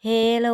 เฮโล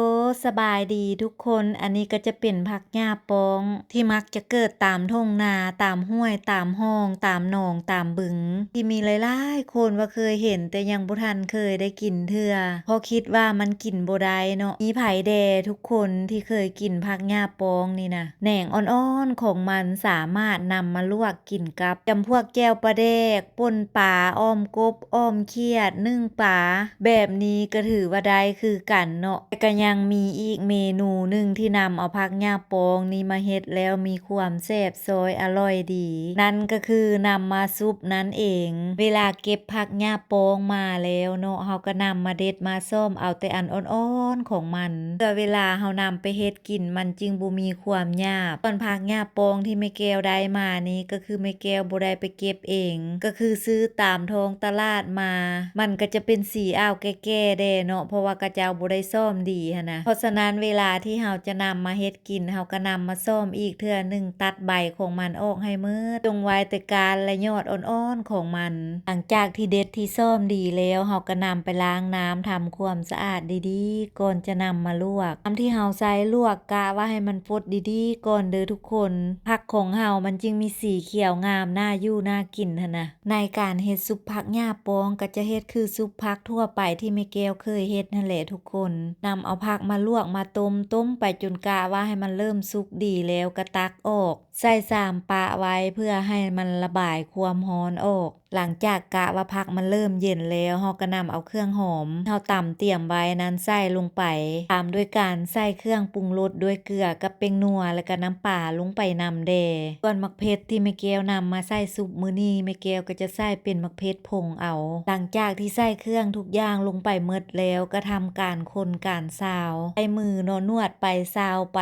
สบายดีทุกคนอันนี้ก็จะเป็นผักหญ้าปองที่มักจะเกิดตามทุ่งนาตามห้วยตามห้องตามหนองตามบึงที่มีหลายๆคนว่าเคยเห็นแต่ยังบ่ทันเคยได้กินเทื่อเพราะคิดว่ามันกินบ่ได้เนาะมีไผแดทุกคนที่เคยกินผักหญ้าปองนี่นะแหน่งอ่อนๆของมันสามารถนำมาลวกกินกับจำพวกแจ่วปลาแดกป่นปลาอ้อมกบอ้อมเขียดนึ่งปลาแบบนี้ก็ถือว่าได้คือกันเนาะแต่ก็ยังมีอีกเมนูหนึ่งที่นำเอาผักหญ้าปองนี้มาเฮ็ดแล้วมีความแซ่บซอยอร่อยดีนั่นก็คือนำมาซุปนั่นเองเวลาเก็บผักหญ้าปองมาแล้วเนาะเฮาก็นำมาเด็ดมาส้มเอาแต่อันอ่อนๆของมันเพื่อเวลาเฮานำไปเฮ็ดกินมันจึงบ่มีความหยาบส่วนผักหญ้าปองที่แม่แก้วได้มานี้ก็คือแม่แก้วบ่ได้ไปเก็บเองก็คือซื้อตามท้องตลาดมามันก็จะเป็นสีอ้าวแก่ๆแด้เนาะเพราะว่ากระเจ้าบ่ได้ซ่อมดีหันนะเพราะฉะนั้นเวลาที่เฮาจะนำมาเฮ็ดกินเฮาก็นำมาซ่อมอีกเทื่อหนึ่งตัดใบของมันออกให้หมดจงไว้แต่กาลและยอดอ่อนๆของมันหลังจากที่เด็ดที่ซ่อมดีแล้วเฮาก็นำไปล้างน้ำทำความสะอาดดีๆก่อนจะนำมาลวกน้ำที่เฮาใส่ลวกกะว่าให้มันฟดดีๆก่อนเด้อทุกคนผักของเฮามันจึงมีสีเขียวงามน่าอยู่น่ากินหั่นนะในการเฮ็ดซุปผักหญ้าปองก็จะเฮ็ดคือซุปผักทั่วไปที่แม่แก้วเคยเฮ็ดนั่นแหละทุกคนนำเอาผักมาลวกมาต้มไปจนกะว่าให้มันเริ่มสุกดีแล้วก็ตักออกใส่สามปะไว้เพื่อให้มันระบายความร้อนออกหลังจากกะว่าผักมันเริ่มเย็นแล้วเฮาก็นำเอาเครื่องหอมเฮาตำเตรียมไว้นั้นใส่ลงไปตามด้วยการใส่เครื่องปรุงรสด้วยเกลือกับเป็งนัวแล้วก็น้ำปลาลงไปนำแด่ส่วนมักเผ็ดที่แม่แก้วนำมาใส่ซุปมื้อนี้แม่แก้วก็จะใส่เป็นมักเผ็ดผงเอาหลังจากที่ใส่เครื่องทุกอย่างลงไปหมดแล้วก็ทำการคนการซาวใช้มือเนาะนวดไปซาวไ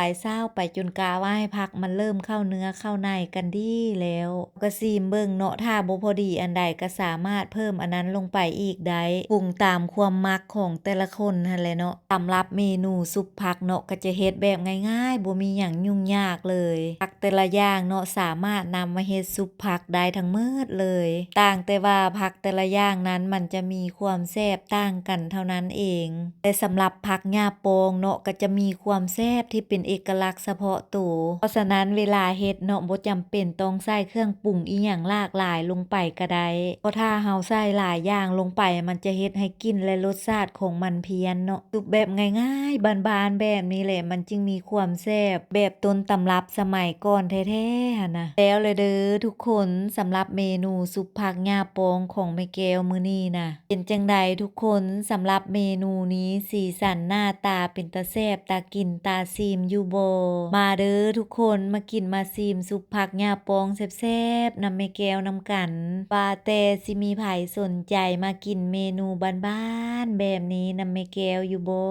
ปจนกะว่าให้ผักมันเริ่มเข้าเนื้อเข้าในกันดีแล้วก็ซีมเบิ่งเนาะถ้าบ่พอดีอันใดก็สามารถเพิ่มอันนั้นลงไปอีกได้ปรุงตามความมักของแต่ละคนนั่นแหละเนาะสำหรับเมนูซุปผักเนาะก็จะเฮ็ดแบบง่ายๆบ่มีหยังยุ่งยากเลยผักแต่ละอย่างเนาะสามารถนำมาเฮ็ดซุปผักได้ทั้งหมดเลยต่างแต่ว่าผักแต่ละอย่างนั้นมันจะมีความแซ่บต่างกันเท่านั้นเองแต่สำหรับผักหญ้าปองเนาะก็จะมีความแซ่บที่เป็นเอกลักษณ์เฉพาะตัวเพราะฉะนั้นเวลาเฮ็ดเนาะบ่จำเป็นต้องใส่เครื่องปรุงอีหยังหลากหลายลงไปก็ได้เพราะถ้าเฮาใส่หลายอย่างลงไปมันจะเฮ็ดให้กลิ่นและรสชาติของมันเพี้ยนเนาะซุปแบบง่ายๆบานๆแบบนี้แหละมันจึงมีความแซ่บแบบต้นตำรับสมัยก่อนแท้ๆหั่นนะแล้วเลยเด้อทุกคนสำหรับเมนูซุปผักหญ้าปองของแม่แก้วมื้อนี้นะเป็นจังใดทุกคนสำหรับเมนูนี้สีสันหน้าตาเป็นตาแซ่บตากินตาซีมอยู่บ่มาเด้อทุกคนมากินมาซีมซุปผักหญ้าปองแซ่บๆนำแม่แก้วนำกันว่าแต่สิมีไผสนใจมากินเมนูบ้านๆแบบนี้นำแม่แก้วอยู่บ่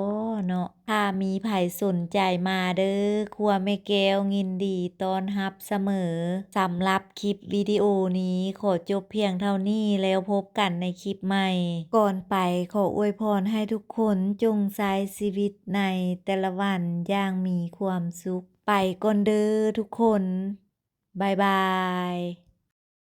เนาะถ้ามีไผสนใจมาเด้อครัวแม่แก้วยินดีต้อนรับเสมอสำหรับคลิปวิดีโอนี้ขอจบเพียงเท่านี้แล้วพบกันในคลิปใหม่ก่อนไปขออวยพรให้ทุกคนจงใช้ชีวิตในแต่ละวันอย่างมีความสุขไปก่อนเด้อทุกคนบ๊ายบาย